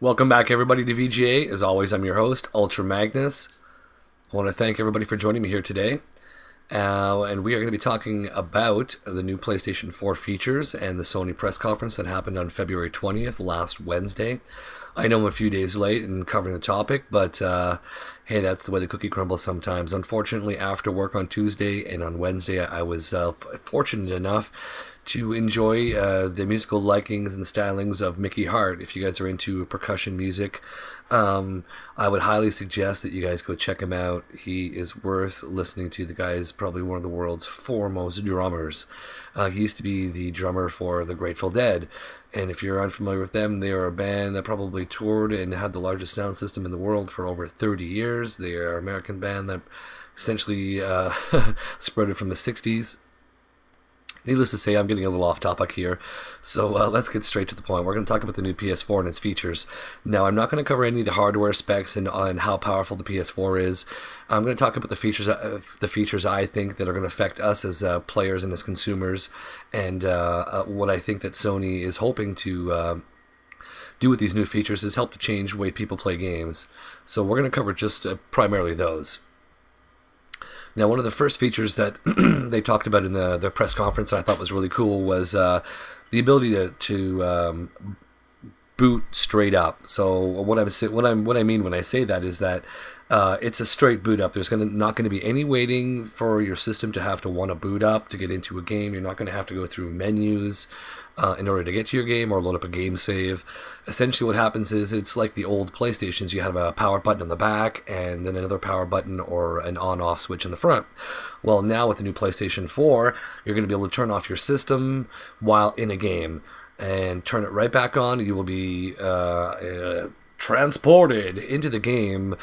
Welcome back, everybody, to VGA. As always, I'm your host, Ultra Magnus. I want to thank everybody for joining me here today. And we are going to be talking about the new PlayStation 4 features and the Sony press conference that happened on February 20th, last Wednesday. I know I'm a few days late in covering the topic, but hey, that's the way the cookie crumbles sometimes. Unfortunately, after work on Tuesday and on Wednesday, I was fortunate enough to enjoy the musical likings and stylings of Mickey Hart. If you guys are into percussion music, I would highly suggest that you guys go check him out. He is worth listening to. The guy is probably one of the world's foremost drummers. He used to be the drummer for the Grateful Dead, and if you're unfamiliar with them, they are a band that probably toured and had the largest sound system in the world for over 30 years. They are an American band that essentially spread it from the 60s. Needless to say, I'm getting a little off topic here, so let's get straight to the point. We're going to talk about the new PS4 and its features. Now, I'm not going to cover any of the hardware specs and on how powerful the PS4 is. I'm going to talk about the features I think that are going to affect us as players and as consumers, and what I think that Sony is hoping to do with these new features is help to change the way people play games. So we're going to cover just primarily those. Now, one of the first features that they talked about in the press conference that I thought was really cool was the ability to boot straight up. So what I mean when I say that is that it's a straight boot up. There's not going to be any waiting for your system to have to want to boot up to get into a game. You're not going to have to go through menus in order to get to your game or load up a game save. Essentially what happens is it's like the old PlayStations. You have a power button on the back and then another power button or an on-off switch in the front. Well, now with the new PlayStation 4, you're going to be able to turn off your system while in a game and turn it right back on. You will be transported into the game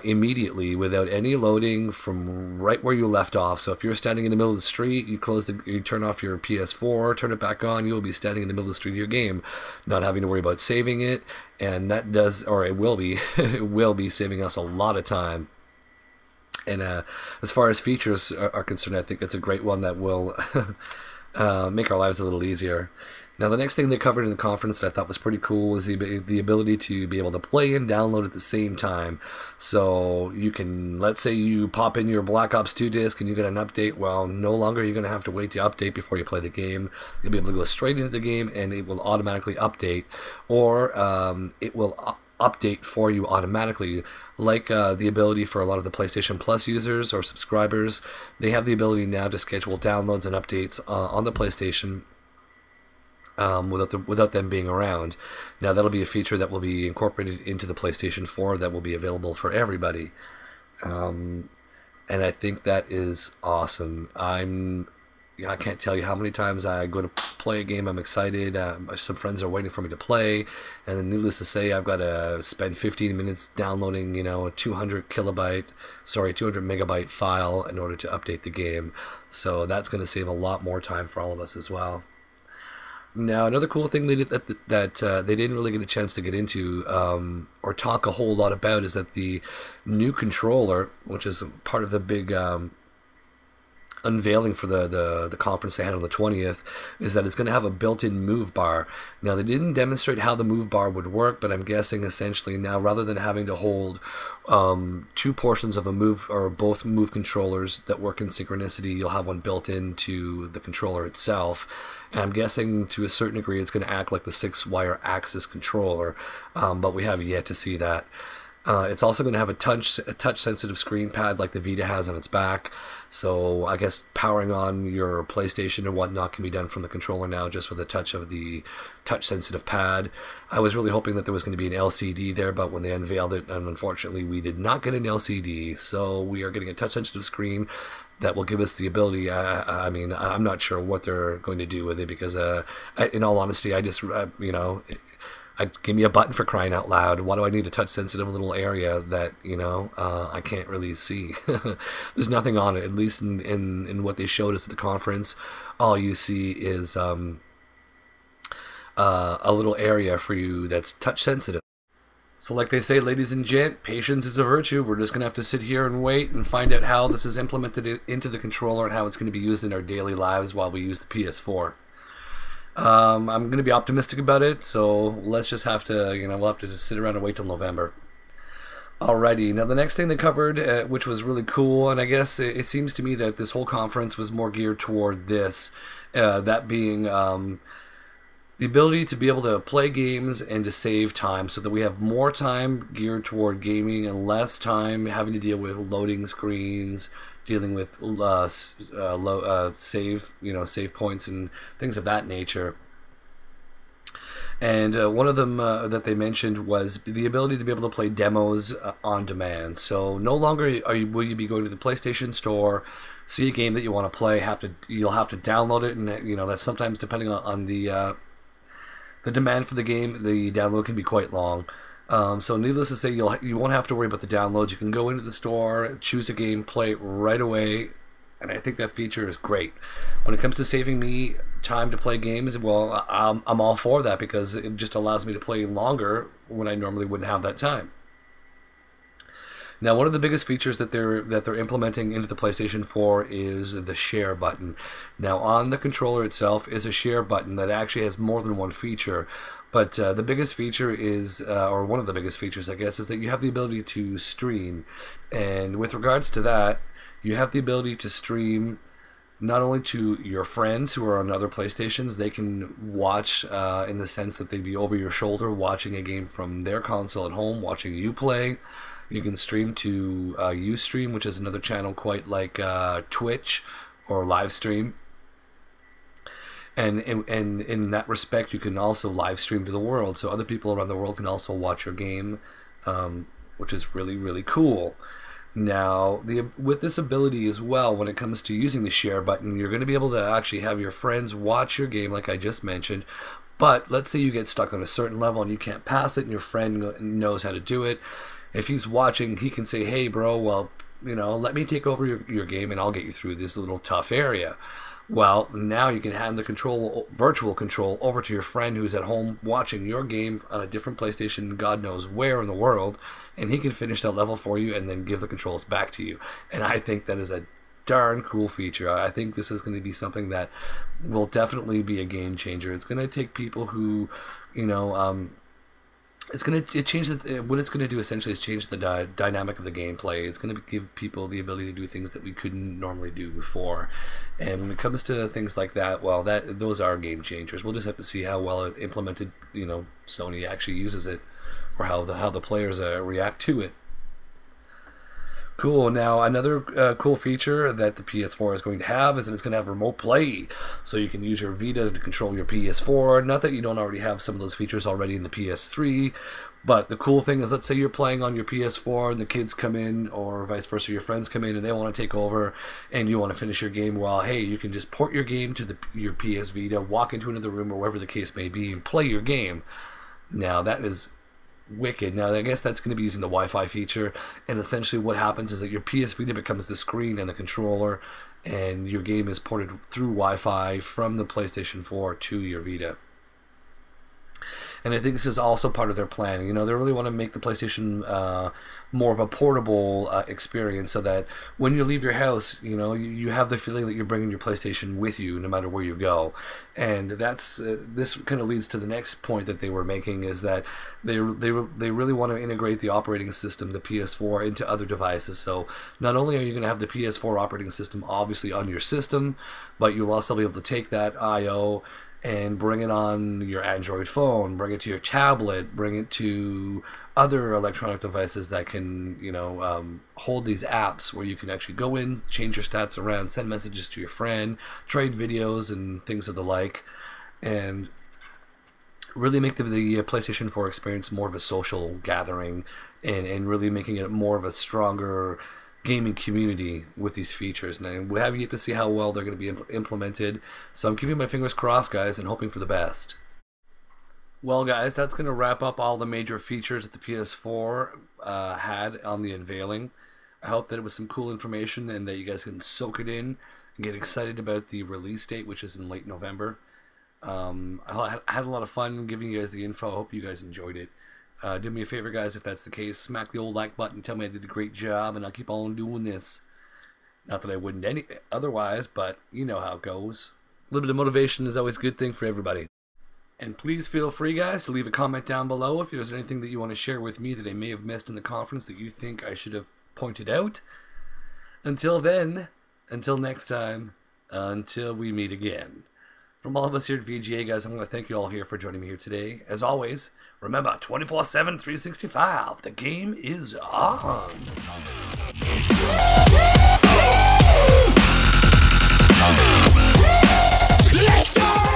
immediately without any loading from right where you left off. So if you're standing in the middle of the street, you turn off your PS4, turn it back on, you'll be standing in the middle of the street of your game, not having to worry about saving it, and that does, or it will be, it will be saving us a lot of time. And as far as features are concerned, I think that's a great one that will make our lives a little easier. Now, the next thing they covered in the conference that I thought was pretty cool was the ability to be able to play and download at the same time. So you can, let's say you pop in your Black Ops 2 disc and you get an update. Well, no longer you're going to have to wait to update before you play the game. You'll be able to go straight into the game and it will automatically update, or it will update for you automatically, like the ability for a lot of the PlayStation Plus users or subscribers. They have the ability now to schedule downloads and updates on the PlayStation without them being around. Now, that'll be a feature that will be incorporated into the PlayStation 4 that will be available for everybody. And I think that is awesome. I can't tell you how many times I go to play a game, I'm excited, some friends are waiting for me to play, and then needless to say, I've got to spend 15 minutes downloading, a 200 megabyte file in order to update the game. So that's going to save a lot more time for all of us as well. Now, another cool thing they did that they didn't really get a chance to get into or talk a whole lot about is that the new controller, which is part of the big unveiling for the conference they had on the 20th, is that it's going to have a built-in move bar. Now, they didn't demonstrate how the move bar would work, but I'm guessing essentially now, rather than having to hold two portions of a move or both move controllers that work in synchronicity, you'll have one built into the controller itself. And I'm guessing to a certain degree it's going to act like the 6-wire Axis controller, but we have yet to see that. It's also going to have a touch-sensitive screen pad like the Vita has on its back. So I guess powering on your PlayStation and whatnot can be done from the controller now, just with a touch of the touch-sensitive pad. I was really hoping that there was going to be an LCD there, but when they unveiled it, and unfortunately we did not get an LCD. So we are getting a touch-sensitive screen that will give us the ability. I mean, I'm not sure what they're going to do with it, because in all honesty, I just, give me a button, for crying out loud. Why do I need a touch-sensitive little area that, I can't really see? There's nothing on it, at least in what they showed us at the conference. All you see is a little area for you that's touch-sensitive. So like they say, ladies and gent, patience is a virtue. We're just going to have to sit here and wait and find out how this is implemented into the controller and how it's going to be used in our daily lives while we use the PS4. I'm going to be optimistic about it, so let's just have to, we'll have to just sit around and wait till November. Alrighty, now the next thing they covered, which was really cool, and I guess it seems to me that this whole conference was more geared toward this, that being the ability to be able to play games and to save time, so that we have more time geared toward gaming and less time having to deal with loading screens, dealing with save points and things of that nature. And one of them that they mentioned was the ability to be able to play demos on demand. So no longer will you be going to the PlayStation Store, see a game that you want to play, you'll have to download it, and that's sometimes depending on the demand for the game, the download can be quite long. So needless to say, you won't have to worry about the downloads. You can go into the store, choose a game, play it right away, and I think that feature is great. When it comes to saving me time to play games, well, I'm all for that, because it just allows me to play longer when I normally wouldn't have that time. Now, one of the biggest features that they're implementing into the PlayStation 4 is the share button. Now, on the controller itself is a share button that actually has more than one feature, but the biggest feature is, or one of the biggest features, I guess, is that you have the ability to stream. And with regards to that, you have the ability to stream not only to your friends who are on other PlayStations. They can watch in the sense that they'd be over your shoulder watching a game from their console at home, watching you play. You can stream to Ustream, which is another channel quite like Twitch or Livestream. And in that respect, you can also live stream to the world, so other people around the world can also watch your game, which is really, really cool. Now, with this ability as well, when it comes to using the share button, you're going to be able to actually have your friends watch your game, like I just mentioned. But let's say you get stuck on a certain level and you can't pass it, and your friend knows how to do it. If he's watching, he can say, "Hey, bro, well, let me take over your game, and I'll get you through this little tough area." Well, now you can hand the virtual control over to your friend who's at home watching your game on a different PlayStation, God knows where in the world, and he can finish that level for you and then give the controls back to you. And I think that is a darn cool feature. I think this is going to be something that will definitely be a game changer. It's going to take people who, what it's going to do essentially is change the dynamic of the gameplay. It's going to give people the ability to do things that we couldn't normally do before. And when it comes to things like that, well, those are game changers. We'll just have to see how well it implemented, Sony actually uses it, or how the players react to it. Cool. Now, another cool feature that the PS4 is going to have is that it's going to have remote play. So you can use your Vita to control your PS4. Not that you don't already have some of those features already in the PS3, but the cool thing is, let's say you're playing on your PS4 and the kids come in, or vice versa, your friends come in and they want to take over and you want to finish your game. Well, hey, you can just port your game to your PS Vita, walk into another room or wherever the case may be, and play your game. Now, that is wicked. Now, I guess that's going to be using the Wi-Fi feature, and essentially what happens is that your PS Vita becomes the screen and the controller, and your game is ported through Wi-Fi from the PlayStation 4 to your Vita. And I think this is also part of their plan. They really want to make the PlayStation more of a portable experience, so that when you leave your house, you have the feeling that you're bringing your PlayStation with you no matter where you go. And that's this kind of leads to the next point that they were making, is that they really want to integrate the operating system, the PS4, into other devices. So not only are you going to have the PS4 operating system obviously on your system, but you'll also be able to take that I/O and bring it on your Android phone, bring it to your tablet, bring it to other electronic devices that can, hold these apps where you can actually go in, change your stats around, send messages to your friend, trade videos and things of the like, and really make the PlayStation 4 experience more of a social gathering, and really making it more of a stronger gaming community with these features. And we have yet to see how well they're going to be implemented, so I'm keeping my fingers crossed, guys, and hoping for the best. Well, guys, that's going to wrap up all the major features that the PS4 had on the unveiling. I hope that it was some cool information and that you guys can soak it in and get excited about the release date, which is in late November. I had a lot of fun giving you guys the info. I hope you guys enjoyed it. Do me a favor, guys, if that's the case, smack the old like button, tell me I did a great job, and I'll keep on doing this. Not that I wouldn't otherwise, but you know how it goes. little bit of motivation is always a good thing for everybody. And please feel free, guys, to leave a comment down below if there's anything that you want to share with me that I may have missed in the conference that you think I should have pointed out. Until then, until next time, until we meet again. From all of us here at VGA, guys, I want to thank you all here for joining me here today. As always, remember, 24/7, 365, the game is on. Let's go!